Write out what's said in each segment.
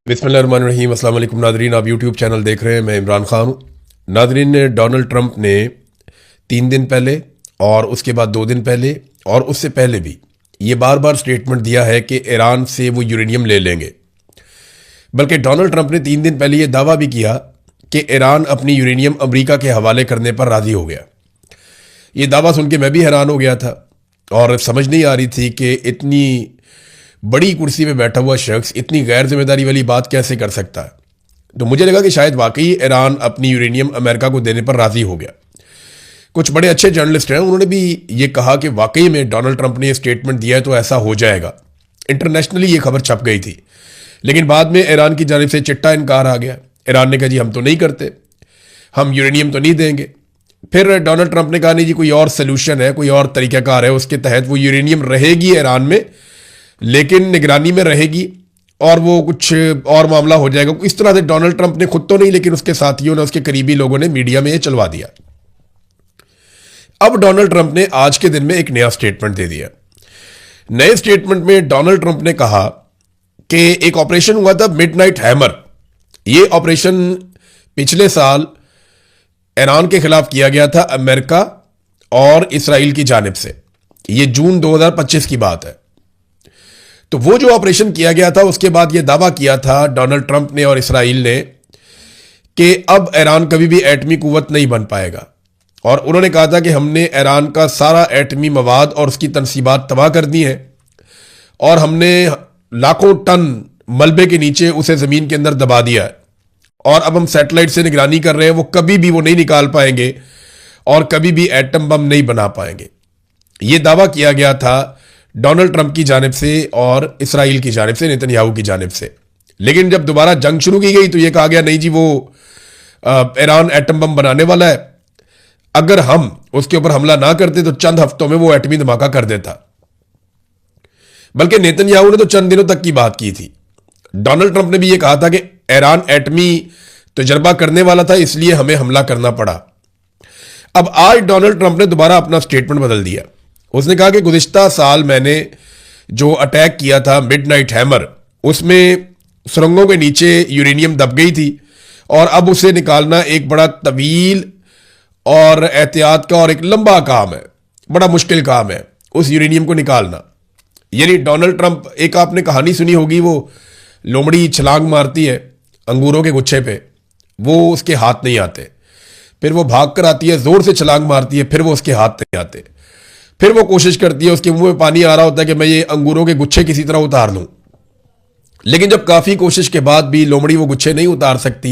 बिस्मिल्लाहिर्रहमानिर्रहीम। अस्सलाम वालेकुम नादरीन, आप यूट्यूब चैनल देख रहे हैं। मैं इमरान खान हूँ। नादरीन, डोनाल्ड ट्रंप ने 3 दिन पहले और उसके बाद 2 दिन पहले और उससे पहले भी ये बार बार स्टेटमेंट दिया है कि ईरान से वो यूरेनियम ले लेंगे। बल्कि डोनाल्ड ट्रंप ने 3 दिन पहले ये दावा भी किया कि ईरान अपनी यूरेनियम अमेरिका के हवाले करने पर राज़ी हो गया। ये दावा सुन के मैं भी हैरान हो गया था और समझ नहीं आ रही थी कि इतनी बड़ी कुर्सी पे बैठा हुआ शख्स इतनी गैर जिम्मेदारी वाली बात कैसे कर सकता है। तो मुझे लगा कि शायद वाकई ईरान अपनी यूरेनियम अमेरिका को देने पर राज़ी हो गया। कुछ बड़े अच्छे जर्नलिस्ट हैं, उन्होंने भी ये कहा कि वाकई में डोनाल्ड ट्रंप ने ये स्टेटमेंट दिया है तो ऐसा हो जाएगा। इंटरनेशनली ये खबर छप गई थी, लेकिन बाद में ईरान की जानिब से चिट्टा इनकार आ गया। ईरान ने कहा जी हम तो नहीं करते, हम यूरेनियम तो नहीं देंगे। फिर डोनाल्ड ट्रंप ने कहा नहीं जी, कोई और सोल्यूशन है, कोई और तरीक़ाकार है, उसके तहत वो यूरेनियम रहेगी ईरान में, लेकिन निगरानी में रहेगी और वो कुछ और मामला हो जाएगा। इस तरह से डोनाल्ड ट्रंप ने खुद तो नहीं, लेकिन उसके साथियों ने, उसके करीबी लोगों ने मीडिया में ये चलवा दिया। अब डोनाल्ड ट्रंप ने आज के दिन में एक नया स्टेटमेंट दे दिया। नए स्टेटमेंट में डोनाल्ड ट्रंप ने कहा कि एक ऑपरेशन हुआ था मिडनाइट हैमर। ये ऑपरेशन पिछले साल ईरान के खिलाफ किया गया था अमेरिका और इसराइल की जानिब से। ये जून 2025 की बात है। तो वो जो ऑपरेशन किया गया था, उसके बाद ये दावा किया था डोनाल्ड ट्रंप ने और इसराइल ने कि अब ईरान कभी भी एटमी कुव्वत नहीं बन पाएगा। और उन्होंने कहा था कि हमने ईरान का सारा एटमी मवाद और उसकी तनसीबात तबाह कर दी हैं और हमने लाखों टन मलबे के नीचे उसे ज़मीन के अंदर दबा दिया है और अब हम सैटेलाइट से निगरानी कर रहे हैं, वो कभी भी वो नहीं निकाल पाएंगे और कभी भी एटम बम नहीं बना पाएंगे। ये दावा किया गया था डोनाल्ड ट्रंप की जानिब से और इसराइल की जानिब से, नेतन्याहू की जानिब से। लेकिन जब दोबारा जंग शुरू की गई तो ये कहा गया नहीं जी, वो ईरान एटम बम बनाने वाला है, अगर हम उसके ऊपर हमला ना करते तो चंद हफ्तों में वो एटमी धमाका कर देता। बल्कि नेतन्याहू ने तो चंद दिनों तक की बात की थी। डोनाल्ड ट्रंप ने भी ये कहा था कि ईरान एटमी तजर्बा करने वाला था, इसलिए हमें हमला करना पड़ा। अब आज डोनाल्ड ट्रंप ने दोबारा अपना स्टेटमेंट बदल दिया। उसने कहा कि गुज़िश्ता साल मैंने जो अटैक किया था मिडनाइट हैमर, उसमें सुरंगों के नीचे यूरेनियम दब गई थी और अब उसे निकालना एक बड़ा तवील और एहतियात का और एक लंबा काम है, बड़ा मुश्किल काम है उस यूरेनियम को निकालना। यानी डोनाल्ड ट्रंप, एक आपने कहानी सुनी होगी, वो लोमड़ी छलांग मारती है अंगूरों के गुच्छे पे, वो उसके हाथ नहीं आते, फिर वो भाग कर आती है, जोर से छलांग मारती है, फिर वो उसके हाथ नहीं आते, फिर वो कोशिश करती है, उसके मुंह में पानी आ रहा होता है कि मैं ये अंगूरों के गुच्छे किसी तरह उतार लूं। लेकिन जब काफी कोशिश के बाद भी लोमड़ी वो गुच्छे नहीं उतार सकती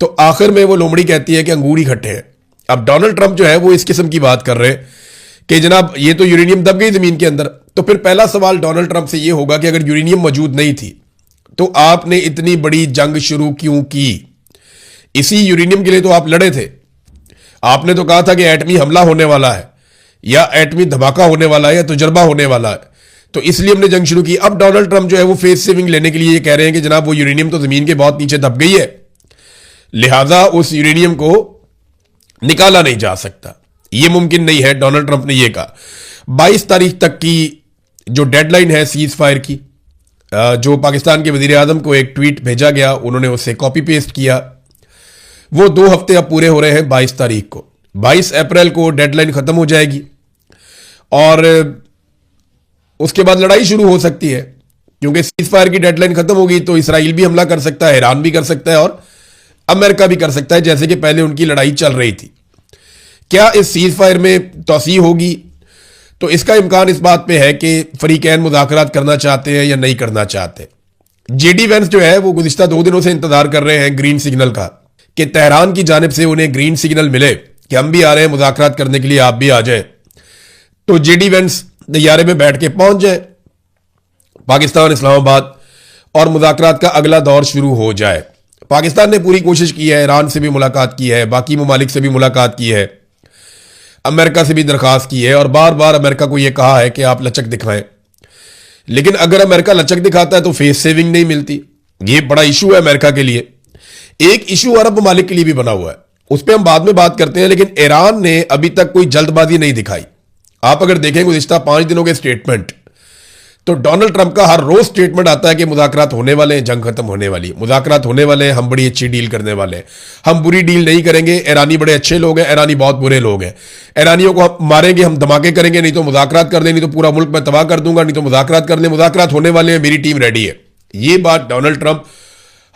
तो आखिर में वो लोमड़ी कहती है कि अंगूर ही खट्टे हैं। अब डोनाल्ड ट्रंप जो है वो इस किस्म की बात कर रहे हैं कि जनाब ये तो यूरेनियम दब गई जमीन के अंदर। तो फिर पहला सवाल डोनाल्ड ट्रंप से ये होगा कि अगर यूरेनियम मौजूद नहीं थी तो आपने इतनी बड़ी जंग शुरू क्यों की? इसी यूरेनियम के लिए तो आप लड़े थे। आपने तो कहा था कि एटमी हमला होने वाला है या एटमी धमाका होने वाला है या तजर्बा होने वाला है, तो इसलिए हमने जंग शुरू की। अब डोनाल्ड ट्रंप जो है वो फेस सेविंग लेने के लिए ये कह रहे हैं कि जनाब वो यूरेनियम तो जमीन के बहुत नीचे दब गई है, लिहाजा उस यूरेनियम को निकाला नहीं जा सकता, ये मुमकिन नहीं है। डोनाल्ड ट्रंप ने यह कहा। 22 तारीख तक की जो डेडलाइन है सीज फायर की, जो पाकिस्तान के वजीर आजम को एक ट्वीट भेजा गया, उन्होंने उससे कॉपी पेस्ट किया। वो 2 हफ्ते अब पूरे हो रहे हैं। 22 तारीख को, 22 अप्रैल को डेडलाइन खत्म हो जाएगी और उसके बाद लड़ाई शुरू हो सकती है, क्योंकि सीज फायर की डेडलाइन खत्म होगी तो इसराइल भी हमला कर सकता है, ईरान भी कर सकता है और अमेरिका भी कर सकता है, जैसे कि पहले उनकी लड़ाई चल रही थी। क्या इस सीज फायर में तोसी होगी? तो इसका इम्कान इस बात पे है कि फरीकैन मुज़ाकरात करना चाहते हैं या नहीं करना चाहते। जेडी वेंस जो है वो गुज़िश्ता 2 दिनों से इंतजार कर रहे हैं ग्रीन सिग्नल का, कि तेहरान की जानिब से उन्हें ग्रीन सिग्नल मिले कि हम भी आ रहे हैं मुज़ाकरात करने के लिए, आप भी आ जाए। तो जेडी वेंस तैयारे में बैठ के पहुंच जाए पाकिस्तान, इस्लामाबाद, और मुज़ाकरात का अगला दौर शुरू हो जाए। पाकिस्तान ने पूरी कोशिश की है, ईरान से भी मुलाकात की है, बाकी ममालिक से भी मुलाकात की है, अमेरिका से भी दरख्वास्त की है और बार बार अमेरिका को यह कहा है कि आप लचक दिखाएं। लेकिन अगर अमेरिका लचक दिखाता है तो फेस सेविंग नहीं मिलती। यह बड़ा इशू है अमेरिका के लिए। एक इशू अरब ममालिक के लिए भी बना हुआ है, उस पर हम बाद में बात करते हैं। लेकिन ईरान ने अभी तक कोई जल्दबाजी नहीं दिखाई। आप अगर देखें गुज़िश्ता 5 दिनों के स्टेटमेंट, तो डोनाल्ड ट्रंप का हर रोज स्टेटमेंट आता है कि मुज़ाकरात होने वाले हैं, जंग खत्म होने वाली है, मुज़ाकरात होने वाले हैं, हम बड़ी अच्छी डील करने वाले हैं, हम बुरी डील नहीं करेंगे, ईरानी बड़े अच्छे लोग हैं, ईरानी बहुत बुरे लोग हैं, ईरानियों को हम मारेंगे, हम धमाके करेंगे, नहीं तो मुज़ाकरात कर दें, नहीं तो पूरा मुल्क मैं तबाह कर दूंगा, नहीं तो मुज़ाकरात कर लें, मुज़ाकरात होने वाले हैं, मेरी टीम रेडी है। ये बात डोनाल्ड ट्रंप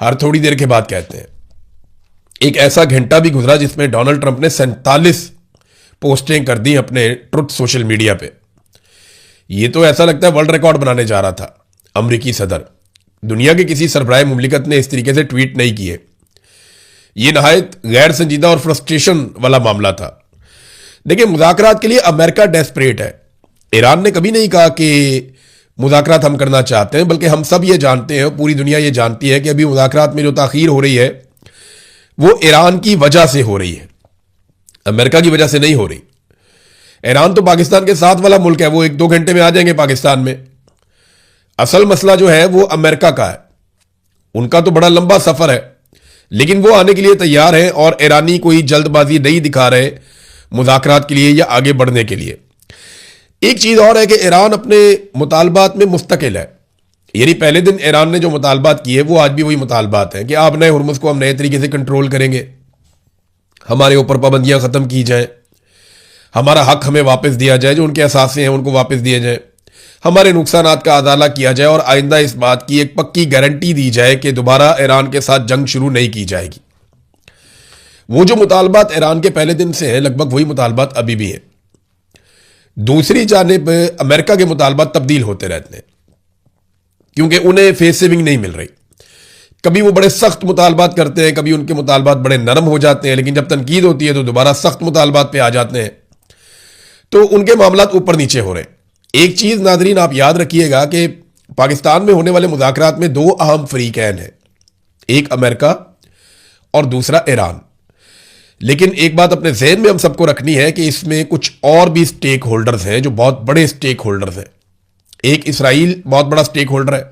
हर थोड़ी देर के बाद कहते हैं। एक ऐसा घंटा भी गुजरा जिसमें डोनाल्ड ट्रंप ने 47 पोस्टें कर दी अपने ट्रुथ सोशल मीडिया पे। ये तो ऐसा लगता है वर्ल्ड रिकॉर्ड बनाने जा रहा था अमरीकी सदर। दुनिया के किसी सरबराह मुमलिकत ने इस तरीके से ट्वीट नहीं किए। ये नहायत गैर संजीदा और फ्रस्ट्रेशन वाला मामला था। देखिए, मुज़ाकरात के लिए अमेरिका डेस्परेट है। ईरान ने कभी नहीं कहा कि मुज़ाकरात हम करना चाहते हैं, बल्कि हम सब ये जानते हैं, पूरी दुनिया ये जानती है कि अभी मुज़ाकरात में जो ताख़ीर हो रही है वो ईरान की वजह से हो रही है, अमेरिका की वजह से नहीं हो रही। ईरान तो पाकिस्तान के साथ वाला मुल्क है, वो 1-2 घंटे में आ जाएंगे पाकिस्तान में। असल मसला जो है वो अमेरिका का है। उनका तो बड़ा लंबा सफर है, लेकिन वो आने के लिए तैयार है और ईरानी कोई जल्दबाजी नहीं दिखा रहे मुज़ाकरात के लिए या आगे बढ़ने के लिए। एक चीज और है कि ईरान अपने मुतालबात में मुस्तकिल है। यानी पहले दिन ईरान ने जो मुतालबात किए वो आज भी वही मुतालबात हैं कि आप नए हुर्मुज़ को हम नए तरीके से कंट्रोल करेंगे, हमारे ऊपर पाबंदियां खत्म की जाएं, हमारा हक हमें वापस दिया जाए, जो उनके असासे हैं उनको वापस दिए जाए, हमारे नुकसानात का अदाला किया जाए और आइंदा इस बात की एक पक्की गारंटी दी जाए कि दोबारा ईरान के साथ जंग शुरू नहीं की जाएगी। वो जो मुतालबात ईरान के पहले दिन से हैं लगभग वही मुतालबात अभी भी हैं। दूसरी जानिब अमेरिका के मुतालबात तब्दील होते रहते हैं क्योंकि उन्हें फेस सेविंग नहीं मिल रही। कभी वो बड़े सख्त मुतालबात करते हैं, कभी उनके मुतालबात बड़े नरम हो जाते हैं, लेकिन जब तनकीद होती है तो दोबारा सख्त मुतालबात पे आ जाते हैं। तो उनके मामलात ऊपर नीचे हो रहे हैं। एक चीज नादरीन आप याद रखिएगा कि पाकिस्तान में होने वाले मुज़ाकरात में 2 अहम फरीकैन हैं, एक अमेरिका और दूसरा ईरान। लेकिन एक बात अपने जहन में हम सबको रखनी है कि इसमें कुछ और भी स्टेक होल्डर्स हैं जो बहुत बड़े स्टेक होल्डर्स हैं। एक इसराइल बहुत बड़ा स्टेक होल्डर है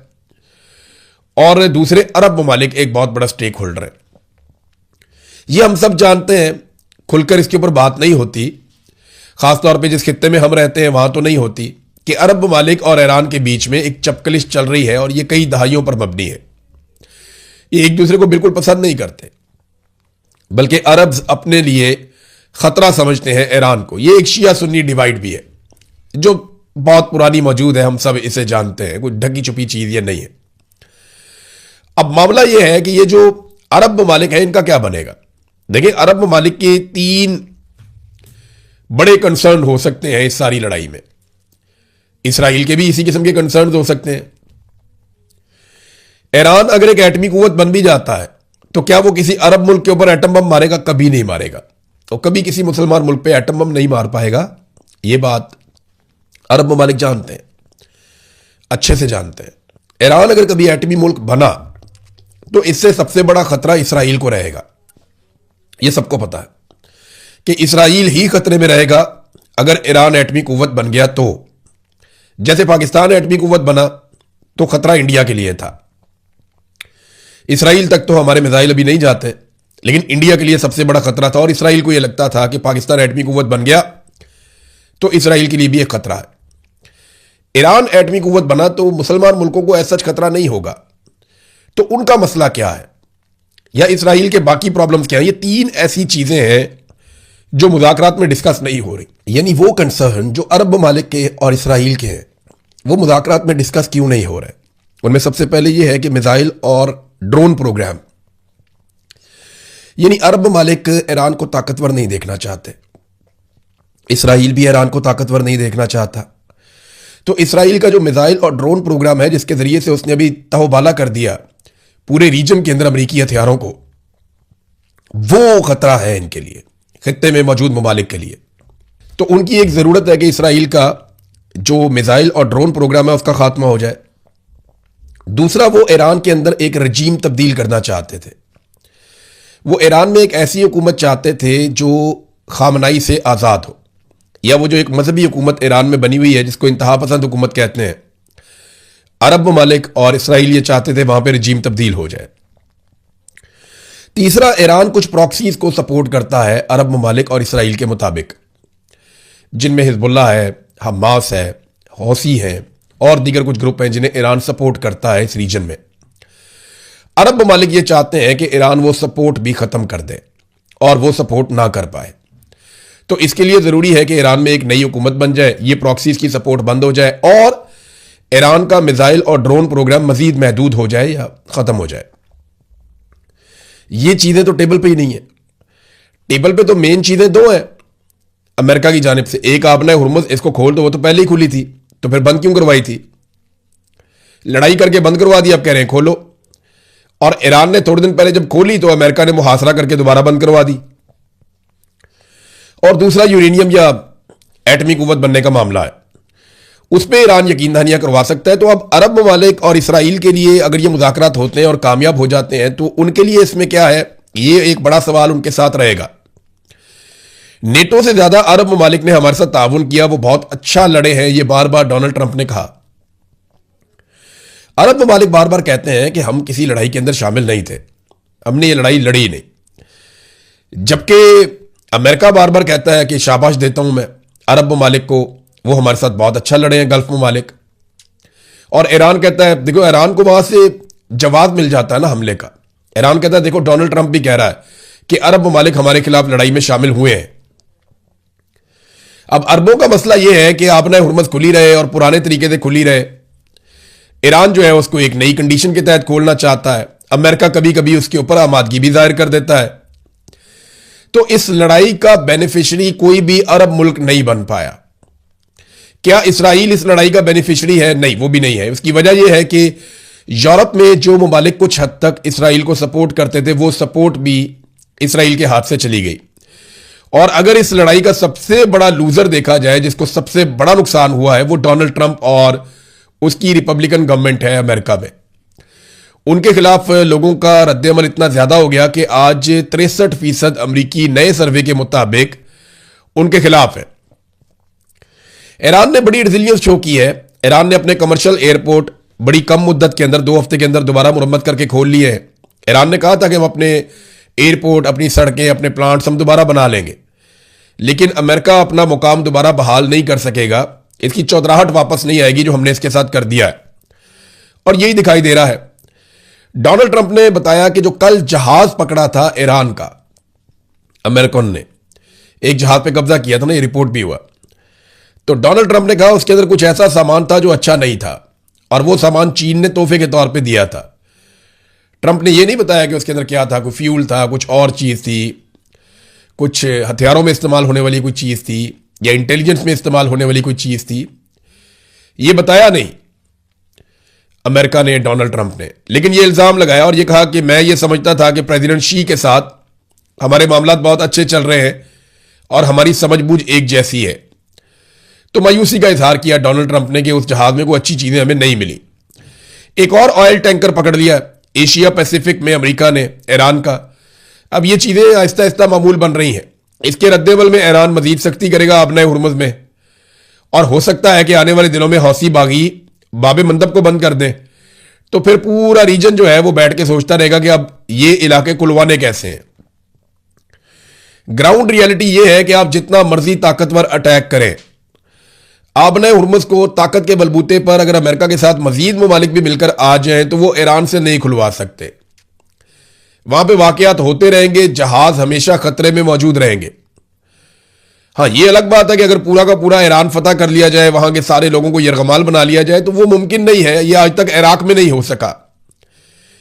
और दूसरे अरब ममालिक एक बहुत बड़ा स्टेक होल्डर है। ये हम सब जानते हैं, खुलकर इसके ऊपर बात नहीं होती, खासतौर पे जिस खित्ते में हम रहते हैं वहां तो नहीं होती, कि अरब ममालिक और ईरान के बीच में एक चपकलिश चल रही है और ये कई दहाइयों पर मबनी है। ये एक दूसरे को बिल्कुल पसंद नहीं करते, बल्कि अरब्स अपने लिए खतरा समझते हैं ईरान को। ये एक शिया सुन्नी डिवाइड भी है जो बहुत पुरानी मौजूद है, हम सब इसे जानते हैं, कोई ढकी छुपी चीज ये नहीं है। अब मामला यह है कि ये जो अरब ममालिक है इनका क्या बनेगा। देखिए, अरब ममालिक के 3 बड़े कंसर्न हो सकते हैं इस सारी लड़ाई में। इसराइल के भी इसी किस्म के कंसर्न हो सकते हैं। ईरान अगर एक एटमी कुव्वत बन भी जाता है तो क्या वो किसी अरब मुल्क के ऊपर एटम बम मारेगा? कभी नहीं मारेगा। और कभी किसी मुसलमान मुल्क पे एटम बम नहीं मार पाएगा। ये बात अरब ममालिक जानते हैं, अच्छे से जानते हैं। ईरान अगर कभी एटमी मुल्क बना तो इससे सबसे बड़ा खतरा इसराइल को रहेगा। यह सबको पता है कि इसराइल ही खतरे में रहेगा अगर ईरान एटमी कुव्वत बन गया तो। जैसे पाकिस्तान एटमी कुव्वत बना तो खतरा इंडिया के लिए था। इसराइल तक तो हमारे मिसाइल अभी नहीं जाते, लेकिन इंडिया के लिए सबसे बड़ा खतरा था और इसराइल को यह लगता था कि पाकिस्तान एटमी कुव्वत बन गया तो इसराइल के लिए भी एक खतरा है। ईरान एटमी कुव्वत बना तो मुसलमान मुल्कों को ऐसा खतरा नहीं होगा। तो उनका मसला क्या है या इसराइल के बाकी प्रॉब्लम्स क्या है? ये 3 ऐसी चीजें हैं जो मुज़ाकरात में डिस्कस नहीं हो रही। यानी वो कंसर्न जो अरब ममालिक के और इसराइल के हैं वो मुज़ाकरात में डिस्कस क्यों नहीं हो रहे? उनमें सबसे पहले ये है कि मिसाइल और ड्रोन प्रोग्राम। यानी अरब ममालिक ईरान को ताकतवर नहीं देखना चाहते, इसराइल भी ईरान को ताकतवर नहीं देखना चाहता। तो इसराइल का जो मिसाइल और ड्रोन प्रोग्राम है जिसके जरिए से उसने अभी तहबाला कर दिया पूरे रीजन के अंदर अमेरिकी हथियारों को, वो खतरा है इनके लिए, खित्ते में मौजूद ममालिक के लिए। तो उनकी एक जरूरत है कि इसराइल का जो मिसाइल और ड्रोन प्रोग्राम है उसका खात्मा हो जाए। दूसरा, वो ईरान के अंदर एक रजीम तब्दील करना चाहते थे। वो ईरान में एक ऐसी हुकूमत चाहते थे जो खामनाई से आज़ाद हो, या वो जो एक मजहबी हुकूमत ईरान में बनी हुई है जिसको इंतहा पसंद हुकूमत कहते हैं, अरब ममालिक और इसराइल ये चाहते थे वहां पर रजीम तब्दील हो जाए। तीसरा, ईरान कुछ प्रॉक्सीज को सपोर्ट करता है अरब ममालिक और इसराइल के मुताबिक, जिनमें हिजबुल्लाह है, हमास है, हौसी है, और दीगर कुछ ग्रुप हैं जिन्हें ईरान सपोर्ट करता है इस रीजन में। अरब ममालिक ये चाहते हैं कि ईरान वो सपोर्ट भी खत्म कर दे और वो सपोर्ट ना कर पाए। तो इसके लिए जरूरी है कि ईरान में एक नई हुकूमत बन जाए, ये प्रॉक्सीज की सपोर्ट बंद हो जाए और ईरान का मिसाइल और ड्रोन प्रोग्राम मजीद महदूद हो जाए या खत्म हो जाए। ये चीजें तो टेबल पे ही नहीं है। टेबल पे तो मेन चीजें दो हैं अमेरिका की जानिब से। एक, आपने हुर्मुज़ इसको खोल दो, वो तो पहले ही खुली थी, तो फिर बंद क्यों करवाई थी? लड़ाई करके बंद करवा दी, अब कह रहे हैं खोलो। और ईरान ने थोड़े दिन पहले जब खोली तो अमेरिका ने मुहासरा करके दोबारा बंद करवा दी। और दूसरा, यूरेनियम या एटमी कुव्वत बनने का मामला है, उस पर ईरान यकीन दहानियां करवा सकता है। तो अब अरब ममालिक और इसराइल के लिए अगर ये मुज़ाकरात होते हैं और कामयाब हो जाते हैं तो उनके लिए इसमें क्या है, ये एक बड़ा सवाल उनके साथ रहेगा। नेटो से ज्यादा अरब ममालिक ने हमारे साथ ताउन किया, वो बहुत अच्छा लड़े हैं, ये बार बार डोनाल्ड ट्रंप ने कहा। अरब ममालिक बार बार कहते हैं कि हम किसी लड़ाई के अंदर शामिल नहीं थे, हमने ये लड़ाई लड़ी नहीं, जबकि अमेरिका बार बार कहता है कि शाबाश देता हूं मैं अरब ममालिक को, वो हमारे साथ बहुत अच्छा लड़े हैं गल्फ ममालिक। और ईरान कहता है, देखो ईरान को वहां से जवाब मिल जाता है ना हमले का। ईरान कहता है देखो डोनाल्ड ट्रंप भी कह रहा है कि अरब ममालिक हमारे खिलाफ लड़ाई में शामिल हुए हैं। अब अरबों का मसला यह है कि आपने हुर्मुज़ खुली रहे और पुराने तरीके से खुली रहे। ईरान जो है उसको एक नई कंडीशन के तहत खोलना चाहता है। अमेरिका कभी कभी उसके ऊपर आमादगी भी जाहिर कर देता है। तो इस लड़ाई का बेनिफिशियरी कोई भी अरब मुल्क नहीं बन पाया। क्या इसराइल इस लड़ाई का बेनिफिशियरी है? नहीं, वो भी नहीं है। उसकी वजह यह है कि यूरोप में जो ममालिक कुछ हद तक इसराइल को सपोर्ट करते थे, वो सपोर्ट भी इसराइल के हाथ से चली गई। और अगर इस लड़ाई का सबसे बड़ा लूजर देखा जाए, जिसको सबसे बड़ा नुकसान हुआ है, वो डोनाल्ड ट्रंप और उसकी रिपब्लिकन गवर्नमेंट है अमेरिका में। उनके खिलाफ लोगों का रद्द-ए-अमल इतना ज्यादा हो गया कि आज 63% अमरीकी नए सर्वे के मुताबिक उनके खिलाफ है। ईरान ने बड़ी रेजिलियंस शो की है। ईरान ने अपने कमर्शियल एयरपोर्ट बड़ी कम मुद्दत के अंदर 2 हफ्ते के अंदर दोबारा मुरम्मत करके खोल लिए हैं। ईरान ने कहा था कि हम अपने एयरपोर्ट, अपनी सड़कें, अपने प्लांट्स हम दोबारा बना लेंगे, लेकिन अमेरिका अपना मुकाम दोबारा बहाल नहीं कर सकेगा। इसकी चौधराहट वापस नहीं आएगी जो हमने इसके साथ कर दिया है, और यही दिखाई दे रहा है। डोनाल्ड ट्रंप ने बताया कि जो कल जहाज पकड़ा था ईरान का, अमेरिकन ने एक जहाज पे कब्जा किया था ना, ये रिपोर्ट भी हुआ। तो डोनाल्ड ट्रंप ने कहा उसके अंदर कुछ ऐसा सामान था जो अच्छा नहीं था, और वो सामान चीन ने तोहफे के तौर पे दिया था। ट्रंप ने ये नहीं बताया कि उसके अंदर क्या था, कोई फ्यूल था, कुछ और चीज थी, कुछ हथियारों में इस्तेमाल होने वाली कोई चीज थी, या इंटेलिजेंस में इस्तेमाल होने वाली कोई चीज थी। ये बताया नहीं अमेरिका ने, डोनाल्ड ट्रंप ने, लेकिन ये इल्जाम लगाया और ये कहा कि मैं ये समझता था कि प्रेसिडेंट शी के साथ हमारे मामलात बहुत अच्छे चल रहे हैं और हमारी समझबूझ एक जैसी है। तो मायूसी का इजहार किया डोनाल्ड ट्रंप ने कि उस जहाज में कोई अच्छी चीजें हमें नहीं मिली। एक और ऑयल टैंकर पकड़ लिया एशिया पैसिफिक में अमेरिका ने, ईरान का। अब ये चीजें आहिस्ता आहिस्ता मामूल बन रही हैं। इसके रद्देबल में ईरान मजीद सख्ती करेगा अपने हुर्मुज़ में, और हो सकता है कि आने वाले दिनों में हौसी बागी बाबे मंदब को बंद कर दें। तो फिर पूरा रीजन जो है वो बैठ के सोचता रहेगा कि अब ये इलाके कुलवाने कैसे हैं। ग्राउंड रियलिटी ये है कि आप जितना मर्जी ताकतवर अटैक करें, आपने हुर्मुज़ को ताकत के बलबूते पर अगर अमेरिका के साथ मजीद ममालिक भी मिलकर आ जाएं तो वो ईरान से नहीं खुलवा सकते। वहां पे वाकयात होते रहेंगे, जहाज हमेशा खतरे में मौजूद रहेंगे। हाँ, ये अलग बात है कि अगर पूरा का पूरा ईरान फतह कर लिया जाए, वहां के सारे लोगों को यरगमाल बना लिया जाए, तो वो मुमकिन नहीं है। ये आज तक इराक में नहीं हो सका,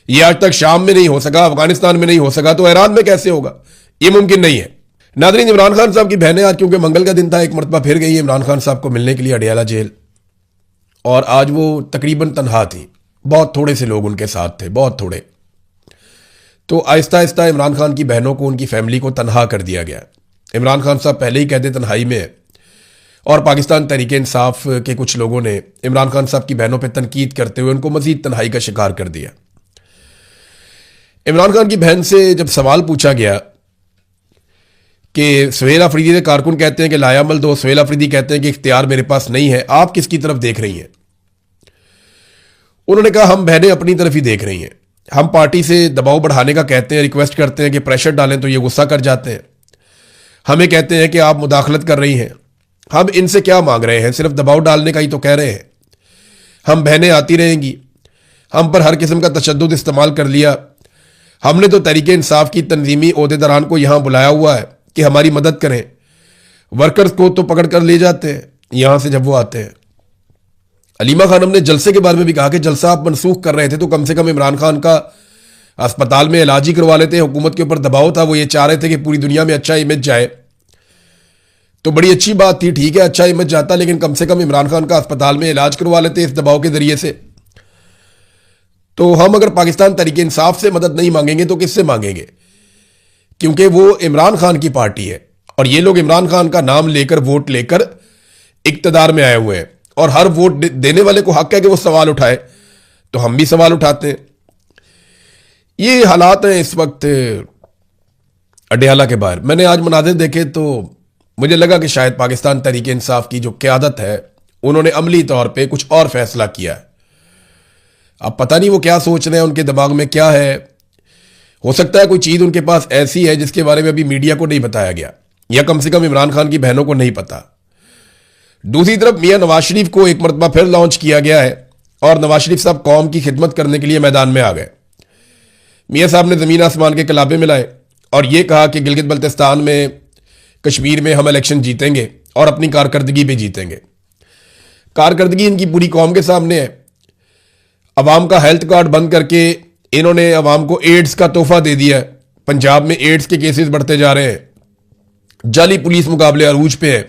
ये आज तक शाम में नहीं हो सका, अफगानिस्तान में नहीं हो सका, तो ईरान में कैसे होगा? ये मुमकिन नहीं है। नादरीन, इमरान खान साहब की बहनें आज क्योंकि मंगल का दिन था, एक मरतबा फिर गई इमरान खान साहब को मिलने के लिए अडियाला जेल, और आज वो तकरीबन तनहा थी। बहुत थोड़े से लोग उनके साथ थे, बहुत थोड़े। तो आहिस्ता आहिस्ता इमरान खान की बहनों को, उनकी फैमिली को तनहा कर दिया गया। इमरान खान साहब पहले ही कहते तन्हाई में है, और पाकिस्तान तहरीक-ए-इंसाफ के कुछ लोगों ने इमरान खान साहब की बहनों पर तनकीद करते हुए उनको मजीद तन्हाई का शिकार कर दिया। इमरान खान की बहन से जब सवाल पूछा गया कि सुहेल अफरीदी के कारकुन कहते हैं कि लायामल दो, सुहेल अफरीदी कहते हैं कि इख्तियार मेरे पास नहीं है, आप किसकी तरफ देख रही हैं? उन्होंने कहा हम बहनें अपनी तरफ ही देख रही हैं। हम पार्टी से दबाव बढ़ाने का कहते हैं, रिक्वेस्ट करते हैं कि प्रेशर डालें, तो ये गुस्सा कर जाते हैं। हमें कहते हैं कि आप मुदाखलत कर रही हैं। हम इनसे क्या मांग रहे हैं? सिर्फ दबाव डालने का ही तो कह रहे हैं। हम बहनें आती रहेंगी, हम पर हर किस्म का तशद्दुद इस्तेमाल कर लिया। हमने तो तहरीक इंसाफ की तंजीमी ओहदेदारान को यहां बुलाया हुआ है कि हमारी मदद करें। वर्कर्स को तो पकड़ कर ले जाते हैं यहां से जब वो आते हैं। अलीमा खानम ने जलसे के बारे में भी कहा कि जलसा आप मनसूख कर रहे थे तो कम से कम इमरान खान का अस्पताल में इलाज ही करवा लेते। हुकूमत के ऊपर दबाव था, वो ये चाह रहे थे कि पूरी दुनिया में अच्छा इमेज जाए, तो बड़ी अच्छी बात थी, ठीक है अच्छा इमेज जाता, लेकिन कम से कम इमरान खान का अस्पताल में इलाज करवा लेते इस दबाव के जरिए से। तो हम अगर पाकिस्तान तहरीक इंसाफ से मदद नहीं मांगेंगे तो किससे मांगेंगे? क्योंकि वो इमरान खान की पार्टी है और ये लोग इमरान खान का नाम लेकर वोट लेकर इक्तदार में आए हुए हैं, और हर वोट देने वाले को हक है कि वो सवाल उठाए, तो हम भी सवाल उठाते हैं। ये हालात हैं इस वक्त अडयाला के बाहर। मैंने आज मनाजिर देखे तो मुझे लगा कि शायद पाकिस्तान तहरीक इंसाफ की जो क़यादत है उन्होंने अमली तौर पे कुछ और फैसला किया है। अब पता नहीं वो क्या सोच रहे हैं, उनके दिमाग में क्या है। हो सकता है कोई चीज़ उनके पास ऐसी है जिसके बारे में अभी मीडिया को नहीं बताया गया, या कम से कम इमरान खान की बहनों को नहीं पता। दूसरी तरफ मियां नवाज शरीफ को एक मरतबा फिर लॉन्च किया गया है और नवाज शरीफ साहब कौम की खिदमत करने के लिए मैदान में आ गए। मियां साहब ने ज़मीन आसमान के कलाबे मिलाए और ये कहा कि गिलगित बल्तिस्तान में, कश्मीर में हम इलेक्शन जीतेंगे और अपनी कारकर्दगी भी जीतेंगे। कारकर्दगी इनकी पूरी कौम के सामने है। अवाम का हेल्थ कार्ड बंद करके इन्होंने अवाम को एड्स का तोहफा दे दिया है। पंजाब में एड्स के केसेस बढ़ते जा रहे हैं। जाली पुलिस मुकाबले अरूज पे है।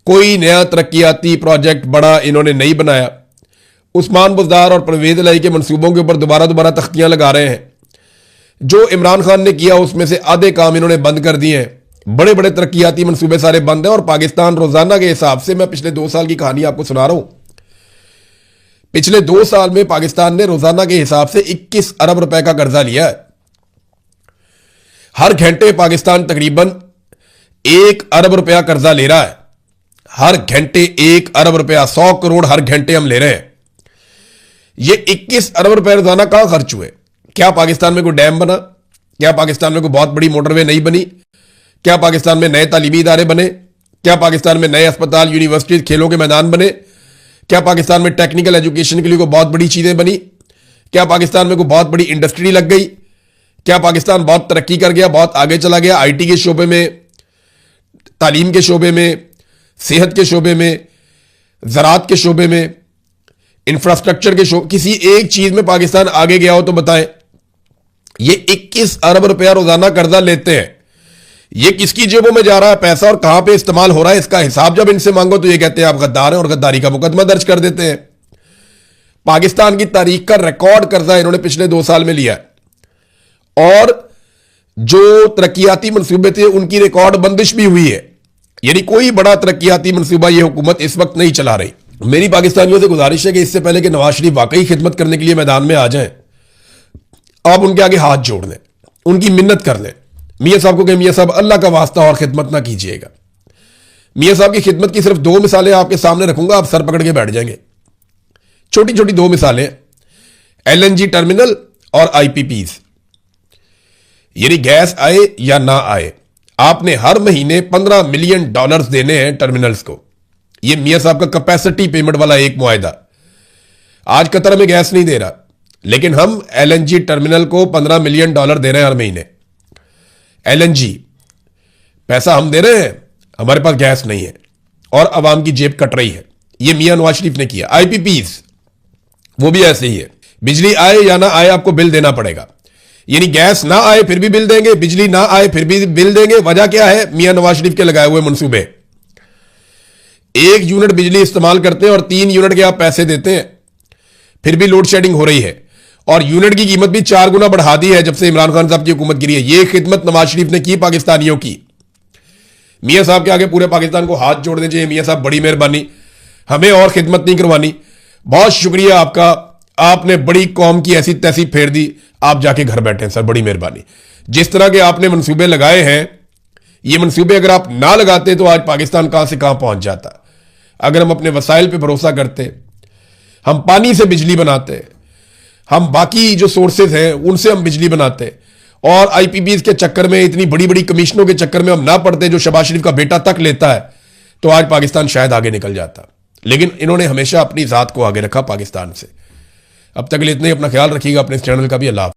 कोई नया तरक्याती प्रोजेक्ट बड़ा इन्होंने नहीं बनाया। उस्मान बुज़दार और परवेज इलाही के मंसूबों के ऊपर दोबारा तख्तियां लगा रहे हैं। जो इमरान खान ने किया उसमें से आधे काम इन्होंने बंद कर दिए हैं। बड़े बड़े तरक्याती मंसूबे सारे बंद हैं। और पाकिस्तान रोजाना के हिसाब से, मैं पिछले 2 साल की कहानी आपको सुना रहा हूं, पिछले 2 साल में पाकिस्तान ने रोजाना के हिसाब से 21 अरब रुपए का कर्जा लिया है। हर घंटे पाकिस्तान तकरीबन 1 अरब रुपया कर्जा ले रहा है। हर घंटे 1 अरब रुपया, 100 करोड़ हर घंटे हम ले रहे हैं। ये 21 अरब रुपए रोजाना कहां खर्च हुए? क्या पाकिस्तान में कोई डैम बना? क्या पाकिस्तान में कोई बहुत बड़ी मोटरवे नहीं बनी? क्या पाकिस्तान में नए तालीमी इदारे बने? क्या पाकिस्तान में नए अस्पताल, यूनिवर्सिटी, खेलों के मैदान बने? क्या पाकिस्तान में टेक्निकल एजुकेशन के लिए कोई बहुत बड़ी चीजें बनी? क्या पाकिस्तान में कोई बहुत बड़ी इंडस्ट्री लग गई? क्या पाकिस्तान बहुत तरक्की कर गया, बहुत आगे चला गया आईटी के शोबे में, तालीम के शोबे में, सेहत के शोबे में, ज़राअत के शोबे में, इंफ्रास्ट्रक्चर के शोबे, किसी एक चीज में पाकिस्तान आगे गया हो तो बताएं। ये 21 अरब रुपया रोजाना कर्जा लेते हैं। ये किसकी जेबों में जा रहा है पैसा और कहां पे इस्तेमाल हो रहा है, इसका हिसाब जब इनसे मांगो तो ये कहते हैं आप गद्दार हैं और गद्दारी का मुकदमा दर्ज कर देते हैं। पाकिस्तान की तारीख का रिकॉर्ड कर्जा इन्होंने पिछले 2 साल में लिया है और जो तरक्याती मंसूबे थे उनकी रिकॉर्ड बंदिश भी हुई है। यानी कोई बड़ा तरक्याती मंसूबा ये हुकूमत इस वक्त नहीं चला रही। मेरी पाकिस्तानियों से गुजारिश है कि इससे पहले कि नवाज शरीफ वाकई खिदमत करने के लिए मैदान में आ जाएं, आप उनके आगे हाथ जोड़ लें, उनकी मिन्नत कर लें। मियां साहब को कहें मियां साहब अल्लाह का वास्ता और खिदमत ना कीजिएगा। मियां साहब की खिदमत की सिर्फ 2 मिसालें आपके सामने रखूंगा, आप सर पकड़ के बैठ जाएंगे। छोटी छोटी 2 मिसालें, एलएनजी टर्मिनल और आईपीपीज। यानी गैस आए या ना आए, आपने हर महीने $15 मिलियन देने हैं टर्मिनल्स को। यह मियां साहब का कैपेसिटी पेमेंट वाला एक मुआहदा। आज कतर में गैस नहीं दे रहा, लेकिन हम एलएनजी टर्मिनल को $15 मिलियन दे रहे हैं हर महीने। एलएनजी पैसा हम दे रहे हैं, हमारे पास गैस नहीं है और अवाम की जेब कट रही है। यह मियां नवाज शरीफ ने किया। आईपीपीज वो भी ऐसे ही है। बिजली आए या ना आए आपको बिल देना पड़ेगा। यानी गैस ना आए फिर भी बिल देंगे, बिजली ना आए फिर भी बिल देंगे। वजह क्या है? मियां नवाज शरीफ के लगाए हुए मंसूबे। 1 यूनिट बिजली इस्तेमाल करते हैं और 3 यूनिट के आप पैसे देते हैं, फिर भी लोड शेडिंग हो रही है और यूनिट की कीमत भी 4 गुना बढ़ा दी है जब से इमरान खान साहब की हुकूमत गिरी है। यह खिदमत नवाज शरीफ ने की पाकिस्तानियों की। मियां साहब के आगे पूरे पाकिस्तान को हाथ जोड़ने चाहिए। मियां साहब बड़ी मेहरबानी, हमें और खिदमत नहीं करवानी। बहुत शुक्रिया आपका, आपने बड़ी कौम की ऐसी तैसी फेर दी, आप जाके घर बैठे हैं सर, बड़ी मेहरबानी। जिस तरह के आपने मंसूबे लगाए हैं, ये मंसूबे अगर आप ना लगाते तो आज पाकिस्तान कहां से कहां पहुंच जाता। अगर हम अपने वसाइल पे भरोसा करते, हम पानी से बिजली बनाते, हम बाकी जो सोर्सेज हैं उनसे हम बिजली बनाते और आईपीपीज के चक्कर में, इतनी बड़ी बड़ी कमीशनों के चक्कर में हम ना पड़ते जो शहबाज शरीफ का बेटा तक लेता है, तो आज पाकिस्तान शायद आगे निकल जाता। लेकिन इन्होंने हमेशा अपनी ज़ात को आगे रखा पाकिस्तान से। अब तक के लिए इतने, अपना ख्याल रखिएगा, अपने इस चैनल का भी। अल्लाह हाफ़िज़।